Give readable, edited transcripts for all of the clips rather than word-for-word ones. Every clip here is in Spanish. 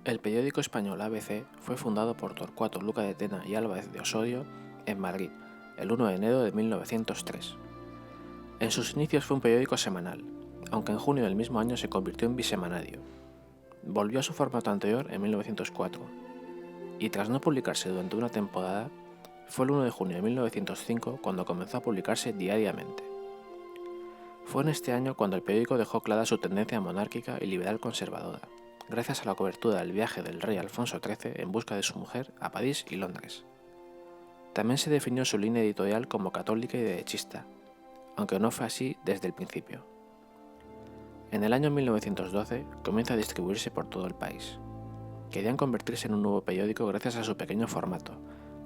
El periódico español ABC fue fundado por Torcuato Luca de Tena y Álvarez de Osorio en Madrid, el 1 de enero de 1903. En sus inicios fue un periódico semanal, aunque en junio del mismo año se convirtió en bisemanario. Volvió a su formato anterior en 1904, y tras no publicarse durante una temporada, fue el 1 de junio de 1905 cuando comenzó a publicarse diariamente. Fue en este año cuando el periódico dejó clara su tendencia monárquica y liberal conservadora, gracias a la cobertura del viaje del rey Alfonso XIII en busca de su mujer a París y Londres. También se definió su línea editorial como católica y derechista, aunque no fue así desde el principio. En el año 1912 comienza a distribuirse por todo el país. Querían convertirse en un nuevo periódico gracias a su pequeño formato,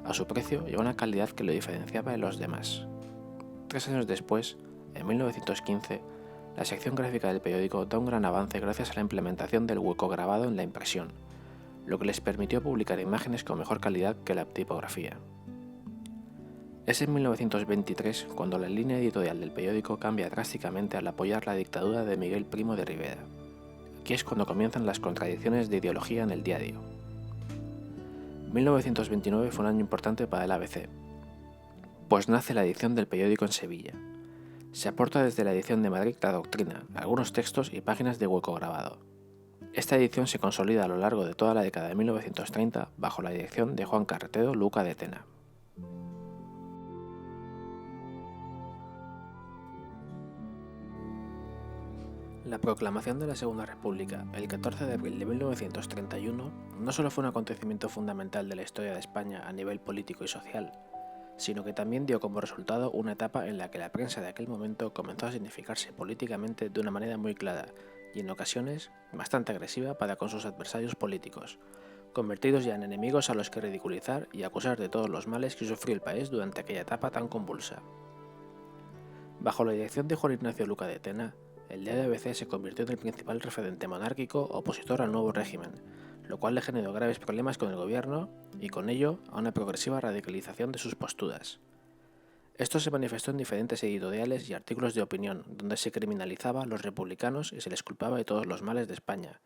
a su precio y a una calidad que lo diferenciaba de los demás. 3 años después, en 1915, la sección gráfica del periódico da un gran avance gracias a la implementación del hueco grabado en la impresión, lo que les permitió publicar imágenes con mejor calidad que la tipografía. Es en 1923 cuando la línea editorial del periódico cambia drásticamente al apoyar la dictadura de Miguel Primo de Rivera. Aquí es cuando comienzan las contradicciones de ideología en el diario. 1929 fue un año importante para el ABC, pues nace la edición del periódico en Sevilla. Se aporta desde la edición de Madrid la doctrina, algunos textos y páginas de hueco grabado. Esta edición se consolida a lo largo de toda la década de 1930 bajo la dirección de Juan Carretedo Luca de Tena. La proclamación de la Segunda República, el 14 de abril de 1931, no solo fue un acontecimiento fundamental de la historia de España a nivel político y social, sino que también dio como resultado una etapa en la que la prensa de aquel momento comenzó a significarse políticamente de una manera muy clara y en ocasiones bastante agresiva para con sus adversarios políticos, convertidos ya en enemigos a los que ridiculizar y acusar de todos los males que sufrió el país durante aquella etapa tan convulsa. Bajo la dirección de Juan Ignacio Luca de Tena, el diario ABC se convirtió en el principal referente monárquico opositor al nuevo régimen, lo cual le generó graves problemas con el gobierno y con ello a una progresiva radicalización de sus posturas. Esto se manifestó en diferentes editoriales y artículos de opinión, donde se criminalizaba a los republicanos y se les culpaba de todos los males de España,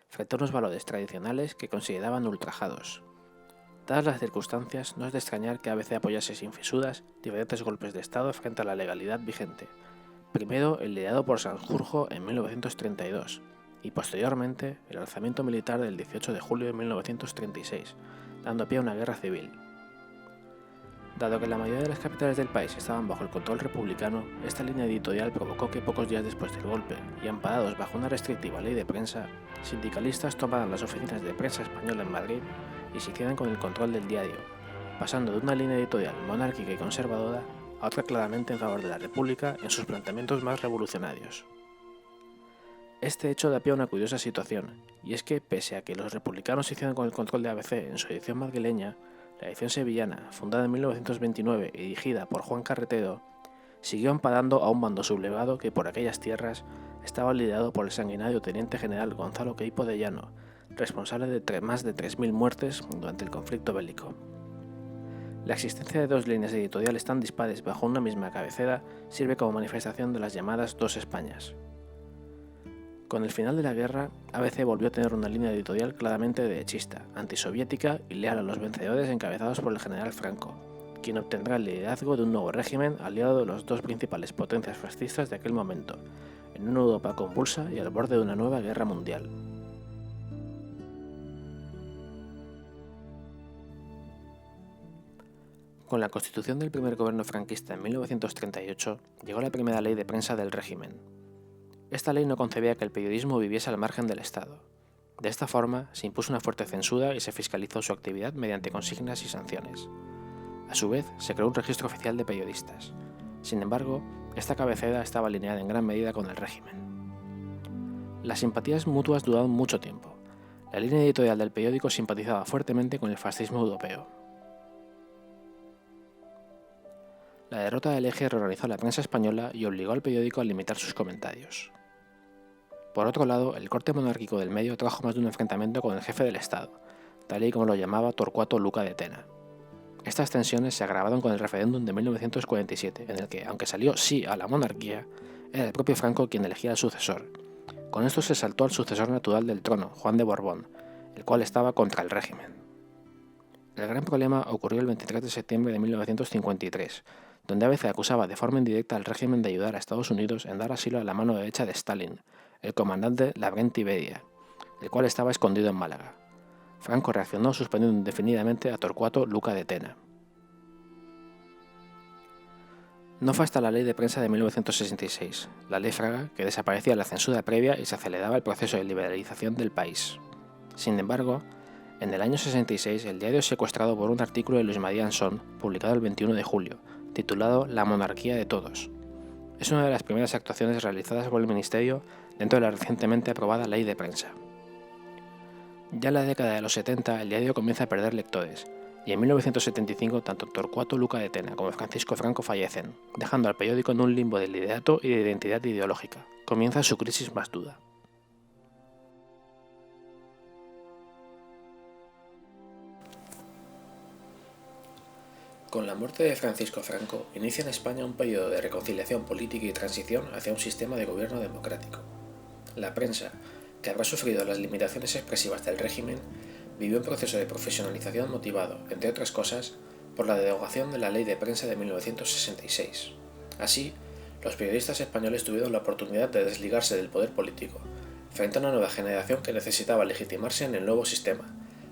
frente a unos valores tradicionales que consideraban ultrajados. Dadas las circunstancias, no es de extrañar que ABC apoyase sin fisuras diferentes golpes de Estado frente a la legalidad vigente. Primero el liderado por Sanjurjo en 1932 y posteriormente el alzamiento militar del 18 de julio de 1936, dando pie a una guerra civil. Dado que la mayoría de las capitales del país estaban bajo el control republicano, esta línea editorial provocó que pocos días después del golpe, y amparados bajo una restrictiva ley de prensa, sindicalistas tomaran las oficinas de prensa española en Madrid y se hicieran con el control del diario, pasando de una línea editorial monárquica y conservadora a otra claramente en favor de la República en sus planteamientos más revolucionarios. Este hecho da pie a una curiosa situación, y es que, pese a que los republicanos se hicieron con el control de ABC en su edición madrileña, la edición sevillana, fundada en 1929 y dirigida por Juan Carretedo, siguió amparando a un bando sublevado que por aquellas tierras estaba liderado por el sanguinario teniente general Gonzalo Queipo de Llano, responsable de más de 3.000 muertes durante el conflicto bélico. La existencia de dos líneas editoriales tan dispares bajo una misma cabecera sirve como manifestación de las llamadas dos Españas. Con el final de la guerra, ABC volvió a tener una línea editorial claramente derechista, antisoviética y leal a los vencedores encabezados por el general Franco, quien obtendrá el liderazgo de un nuevo régimen aliado de las dos principales potencias fascistas de aquel momento, en una Europa convulsa y al borde de una nueva guerra mundial. Con la constitución del primer gobierno franquista en 1938, llegó la primera ley de prensa del régimen. Esta ley no concebía que el periodismo viviese al margen del Estado. De esta forma, se impuso una fuerte censura y se fiscalizó su actividad mediante consignas y sanciones. A su vez, se creó un registro oficial de periodistas. Sin embargo, esta cabecera estaba alineada en gran medida con el régimen. Las simpatías mutuas duraron mucho tiempo. La línea editorial del periódico simpatizaba fuertemente con el fascismo europeo. La derrota del Eje reorganizó la prensa española y obligó al periódico a limitar sus comentarios. Por otro lado, el corte monárquico del medio trajo más de un enfrentamiento con el jefe del Estado, tal y como lo llamaba Torcuato Luca de Tena. Estas tensiones se agravaron con el referéndum de 1947, en el que, aunque salió sí a la monarquía, era el propio Franco quien elegía al sucesor. Con esto se saltó al sucesor natural del trono, Juan de Borbón, el cual estaba contra el régimen. El gran problema ocurrió el 23 de septiembre de 1953, donde ABC acusaba de forma indirecta al régimen de ayudar a Estados Unidos en dar asilo a la mano derecha de Stalin, el comandante Lavrenti Beria, el cual estaba escondido en Málaga. Franco reaccionó suspendiendo indefinidamente a Torcuato Luca de Tena. No fue hasta la Ley de Prensa de 1966, la Ley Fraga, que desaparecía la censura previa y se aceleraba el proceso de liberalización del país. Sin embargo, en el año 66 el diario es secuestrado por un artículo de Luis María Ansón, publicado el 21 de julio, titulado La monarquía de todos. Es una de las primeras actuaciones realizadas por el Ministerio dentro de la recientemente aprobada Ley de Prensa. Ya en la década de los 70 el diario comienza a perder lectores, y en 1975 tanto Torcuato Luca de Tena como Francisco Franco fallecen, dejando al periódico en un limbo de liderato y de identidad ideológica. Comienza su crisis más dura. Con la muerte de Francisco Franco, inicia en España un periodo de reconciliación política y transición hacia un sistema de gobierno democrático. La prensa, que habrá sufrido las limitaciones expresivas del régimen, vivió un proceso de profesionalización motivado, entre otras cosas, por la derogación de la Ley de Prensa de 1966. Así, los periodistas españoles tuvieron la oportunidad de desligarse del poder político, frente a una nueva generación que necesitaba legitimarse en el nuevo sistema,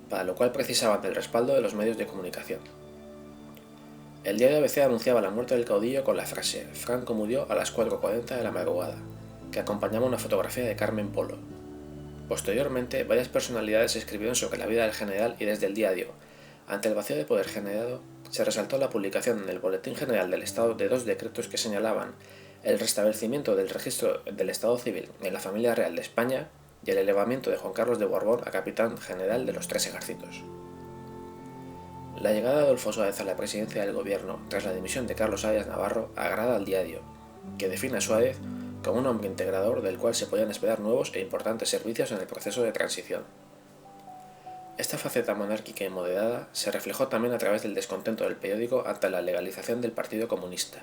para lo cual precisaban del respaldo de los medios de comunicación. El diario ABC anunciaba la muerte del caudillo con la frase «Franco murió a las 4:40 de la madrugada», que acompañaba una fotografía de Carmen Polo. Posteriormente, varias personalidades escribieron sobre la vida del general y desde el diario, ante el vacío de poder generado, se resaltó la publicación en el Boletín General del Estado de 2 decretos que señalaban el restablecimiento del registro del Estado civil en la familia real de España y el elevamiento de Juan Carlos de Borbón a capitán general de los 3 ejércitos. La llegada de Adolfo Suárez a la presidencia del gobierno tras la dimisión de Carlos Arias Navarro agrada al diario, que define a Suárez como un hombre integrador del cual se podían esperar nuevos e importantes servicios en el proceso de transición. Esta faceta monárquica y moderada se reflejó también a través del descontento del periódico ante la legalización del Partido Comunista.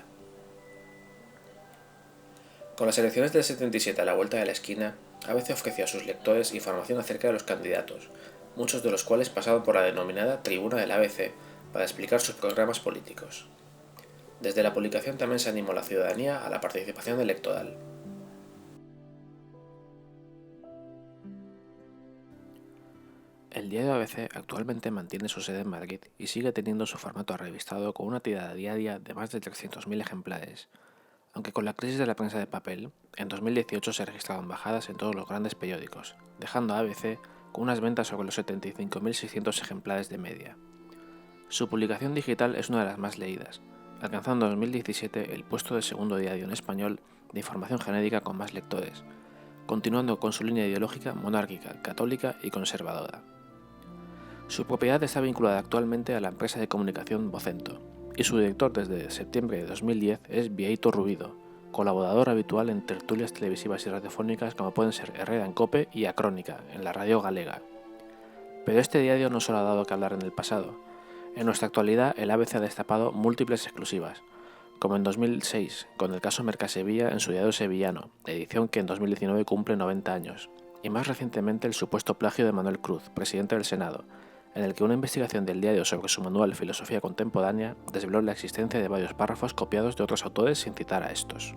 Con las elecciones del 77 a la vuelta de la esquina, ABC ofreció a sus lectores información acerca de los candidatos, muchos de los cuales pasaron por la denominada Tribuna del ABC para explicar sus programas políticos. Desde la publicación también se animó a la ciudadanía a la participación electoral. El diario ABC actualmente mantiene su sede en Madrid y sigue teniendo su formato revistado con una tirada diaria de más de 300.000 ejemplares, aunque con la crisis de la prensa de papel, en 2018 se registraron bajadas en todos los grandes periódicos, dejando a ABC con unas ventas sobre los 75.600 ejemplares de media. Su publicación digital es una de las más leídas, alcanzando en 2017 el puesto de segundo diario en español de información genérica con más lectores, continuando con su línea ideológica monárquica, católica y conservadora. Su propiedad está vinculada actualmente a la empresa de comunicación Vocento, y su director desde septiembre de 2010 es Bieito Rubido, colaborador habitual en tertulias televisivas y radiofónicas como pueden ser Herrera en COPE y A Crónica, en la radio galega. Pero este diario no solo ha dado que hablar en el pasado. En nuestra actualidad, el ABC ha destapado múltiples exclusivas, como en 2006, con el caso Mercasevilla en su diario sevillano, edición que en 2019 cumple 90 años, y más recientemente el supuesto plagio de Manuel Cruz, presidente del Senado, en el que una investigación del diario sobre su manual Filosofía Contemporánea desveló la existencia de varios párrafos copiados de otros autores sin citar a estos.